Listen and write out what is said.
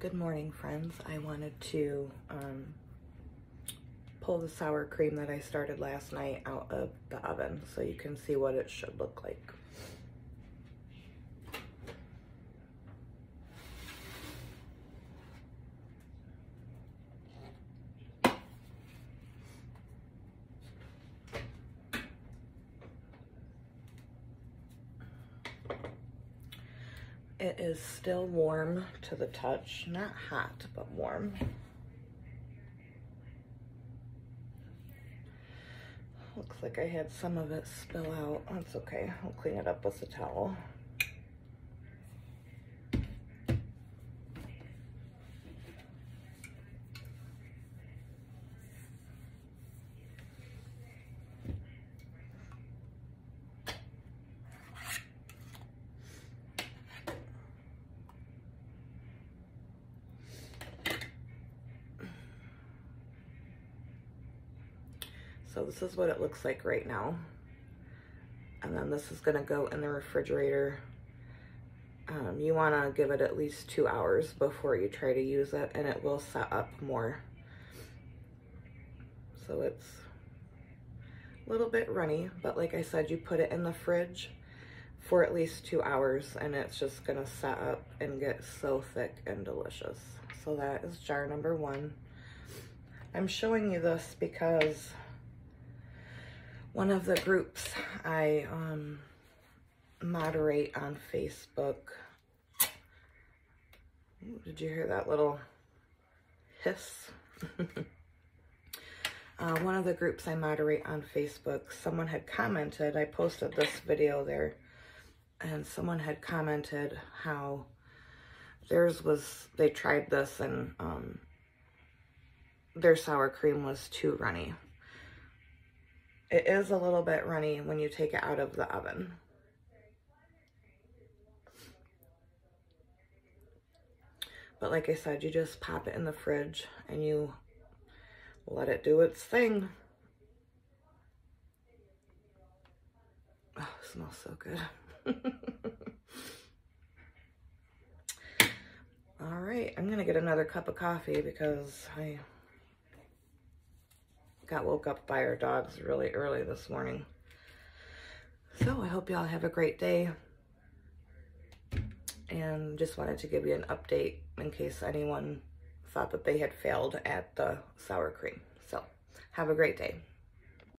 Good morning, friends. I wanted to pull the sour cream that I started last night out of the oven so you can see what it should look like. It is still warm to the touch, not hot, but warm. Looks like I had some of it spill out. That's okay, I'll clean it up with a towel. So this is what it looks like right now. And then this is gonna go in the refrigerator. You wanna give it at least 2 hours before you try to use it, and it will set up more. So it's a little bit runny, but like I said, you put it in the fridge for at least 2 hours and it's just gonna set up and get so thick and delicious. So that is jar number 1. I'm showing you this because one of the groups I moderate on Facebook. Ooh, did you hear that little hiss? One of the groups I moderate on Facebook, someone had commented, I posted this video there, and someone had commented how theirs was, they tried this and their sour cream was too runny. It is a little bit runny when you take it out of the oven. But like I said, you just pop it in the fridge and you let it do its thing. Oh, it smells so good. All right, I'm gonna get another cup of coffee because I got woke up by our dogs really early this morning. So I hope y'all have a great day. And just wanted to give you an update in case anyone thought that they had failed at the sour cream. So have a great day.